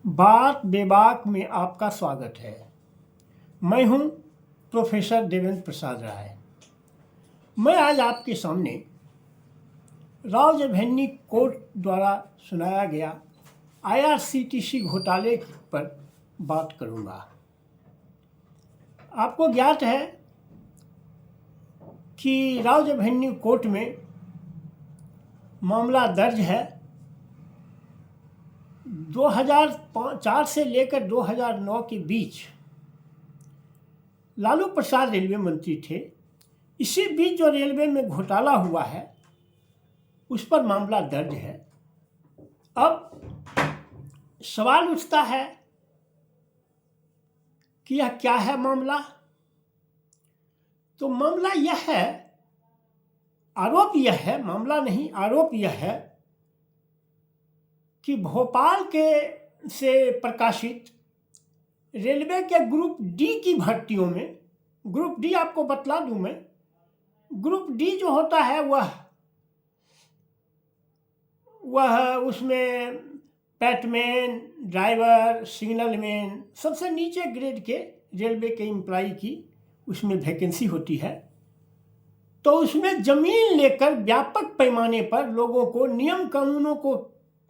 बात बेबाक में आपका स्वागत है। मैं हूं प्रोफेसर देवेंद्र प्रसाद राय। मैं आज आपके सामने राव जवेहरनी कोर्ट द्वारा सुनाया गया आईआरसीटीसी घोटाले पर बात करूंगा। आपको ज्ञात है कि राव जवेहरनी कोर्ट में मामला दर्ज है। 2004 से लेकर 2009 के बीच लालू प्रसाद रेलवे मंत्री थे। इसी बीच जो रेलवे में घोटाला हुआ है उस पर मामला दर्ज है। अब सवाल उठता है कि यह क्या है मामला। तो मामला यह है, आरोप यह है, मामला नहीं आरोप यह है कि भोपाल के से प्रकाशित रेलवे के ग्रुप डी की भर्तियों में, ग्रुप डी आपको बतला दूं मैं, ग्रुप डी जो होता है वह उसमें पैटमैन, ड्राइवर, सिग्नलमैन, सबसे नीचे ग्रेड के रेलवे के एम्प्लॉई की उसमें वैकेंसी होती है। तो उसमें ज़मीन लेकर व्यापक पैमाने पर लोगों को नियम कानूनों को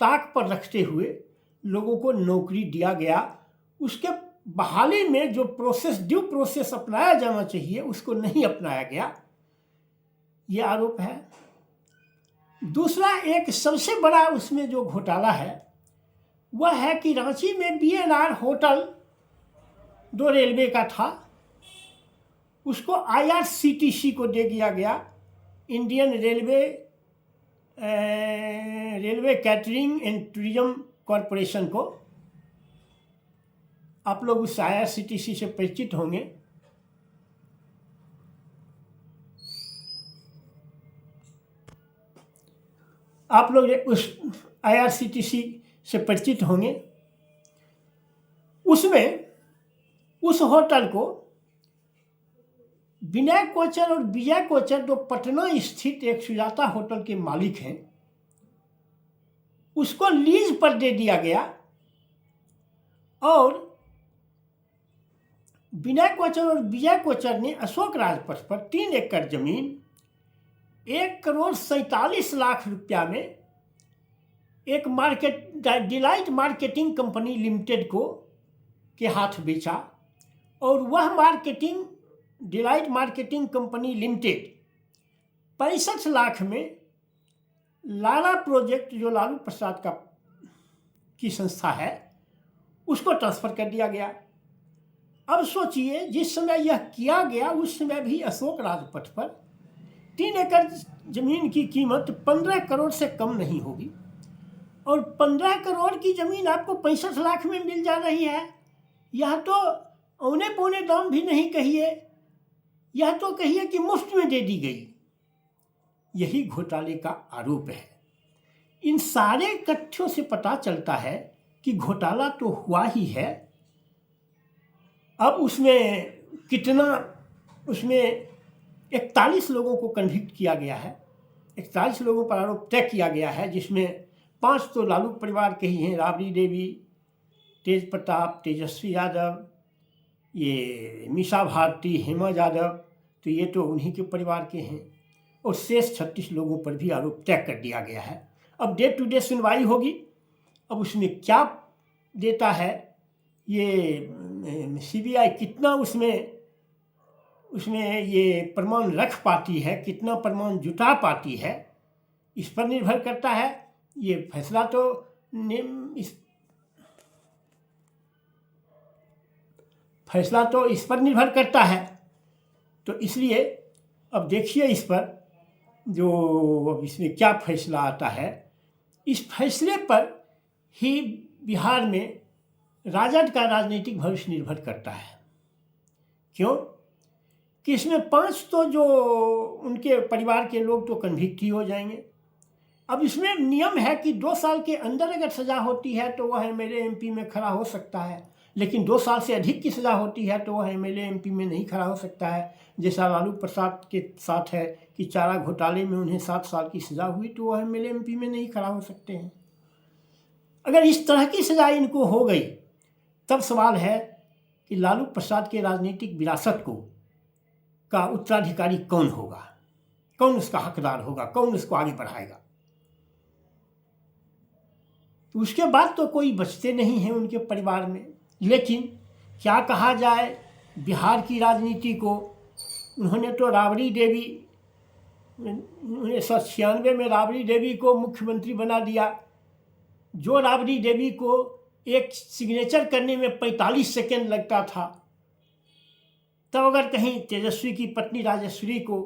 ताक पर रखते हुए लोगों को नौकरी दिया गया। उसके बहाली में जो ड्यू प्रोसेस अपनाया जाना चाहिए उसको नहीं अपनाया गया, ये आरोप है। दूसरा एक सबसे बड़ा उसमें जो घोटाला है वह है कि रांची में बीएनआर होटल जो रेलवे का था उसको आईआरसीटीसी को दे दिया गया, Indian railway catering and tourism corporation को। आप लोग उस आईआरसीटीसी से परिचित होंगे। आप लोग उस आईआरसीटीसी से परिचित होंगे। उसमें उस होटल को विनय कोचर और विजय कोचर जो पटना स्थित एक सुजाता होटल के मालिक हैं उसको लीज पर दे दिया गया। और विनय कोचर और विजय कोचर ने अशोक राजपथ पर 3 एकड़ जमीन 1,47,00,000 रुपया में एक डिलाइट मार्केटिंग कंपनी लिमिटेड को के हाथ बेचा। और वह delight marketing company limited 65 lakh में लाला प्रोजेक्ट जो लालू प्रसाद की संस्था है उसको ट्रांसफ़र कर दिया गया। अब सोचिए, जिस समय यह किया गया उस समय भी अशोक राजपथ पर 3 एकड़ ज़मीन की कीमत 15 करोड़ से कम नहीं होगी। और 15 करोड़ की ज़मीन आपको 65 लाख में मिल जा रही है। यह तो औने पौने दाम भी नहीं कहिए, यह तो कहिए कि मुफ्त में दे दी गई। यही घोटाले का आरोप है। इन सारे तथ्यों से पता चलता है कि घोटाला तो हुआ ही है। अब उसमें 41 लोगों को कन्विक्ट किया गया है, 41 लोगों पर आरोप तय किया गया है, जिसमें 5 तो लालू परिवार के ही हैं, राबड़ी देवी, तेज प्रताप, तेजस्वी यादव, ये मीसा भारती, हेमा यादव, तो ये तो उन्हीं के परिवार के हैं। और शेष 36 लोगों पर भी आरोप तय कर दिया गया है। अब डे टू डे सुनवाई होगी। अब उसमें क्या देता है ये सीबीआई, कितना उसमें ये प्रमाण रख पाती है, कितना प्रमाण जुटा पाती है, इस पर निर्भर करता है। ये फैसला तो इस पर निर्भर करता है। तो इसलिए अब देखिए इस पर जो अब इसमें क्या फैसला आता है। इस फैसले पर ही बिहार में राजद का राजनीतिक भविष्य निर्भर करता है। क्यों कि इसमें 5 तो जो उनके परिवार के लोग तो कन्विक्ट ही हो जाएंगे। अब इसमें नियम है कि 2 साल के अंदर अगर सज़ा होती है तो वह एमएलए एमपी में खड़ा हो सकता है, लेकिन 2 साल से अधिक की सज़ा होती है तो वह एमएलए एमपी में नहीं खड़ा हो सकता है। जैसा लालू प्रसाद के साथ है कि चारा घोटाले में उन्हें 7 साल की सज़ा हुई तो वह एमएलए एमपी में नहीं खड़ा हो सकते हैं। अगर इस तरह की सजा इनको हो गई, तब सवाल है कि लालू प्रसाद के राजनीतिक विरासत का उत्तराधिकारी कौन होगा, कौन उसका हकदार होगा, कौन उसको आगे बढ़ाएगा। तो उसके बाद तो कोई बचते नहीं हैं उनके परिवार में। लेकिन क्या कहा जाए, बिहार की राजनीति को उन्होंने तो राबड़ी देवी 1996 में राबड़ी देवी को मुख्यमंत्री बना दिया। जो राबड़ी देवी को एक सिग्नेचर करने में 45 सेकेंड लगता था, तब अगर कहीं तेजस्वी की पत्नी राजश्री को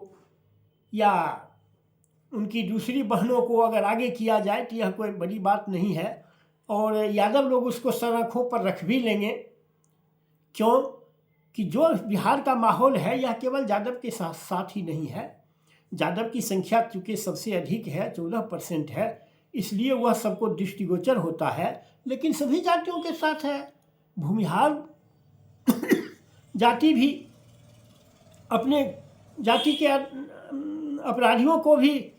या उनकी दूसरी बहनों को अगर आगे किया जाए तो यह कोई बड़ी बात नहीं है, और यादव लोग उसको सर आँखों पर रख भी लेंगे। क्यों कि जो बिहार का माहौल है यह केवल यादव के साथ ही नहीं है। यादव की संख्या चूँकि सबसे अधिक है, 14% है, इसलिए वह सबको दृष्टिगोचर होता है, लेकिन सभी जातियों के साथ है। भूमिहार जाति भी अपने जाति के अपराधियों को भी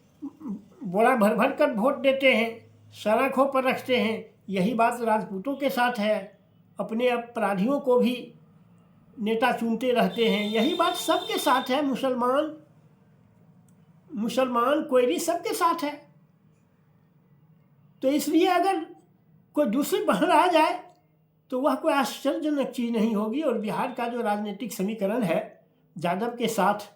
बोरा भर भर कर वोट देते हैं, सर आँखों पर रखते हैं। यही बात राजपूतों के साथ है, अपने अपराधियों को भी नेता चुनते रहते हैं। यही बात सबके साथ है, मुसलमान कोयरी सबके साथ है। तो इसलिए अगर कोई दूसरी बहन आ जाए तो वह कोई आश्चर्यजनक चीज़ नहीं होगी। और बिहार का जो राजनीतिक समीकरण है, यादव के साथ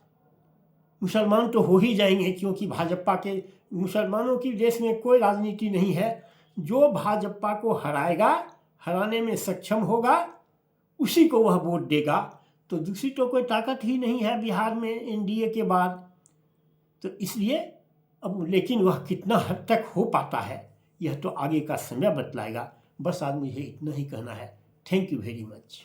मुसलमान तो हो ही जाएंगे, क्योंकि भाजपा के मुसलमानों की देश में कोई राजनीति नहीं है। जो भाजपा को हराएगा, हराने में सक्षम होगा, उसी को वह वोट देगा। तो दूसरी तो कोई ताकत ही नहीं है बिहार में एनडीए के बाद। तो इसलिए अब लेकिन वह कितना हद तक हो पाता है यह तो आगे का समय बतलाएगा। बस आज मुझे इतना ही कहना है। Thank you very much.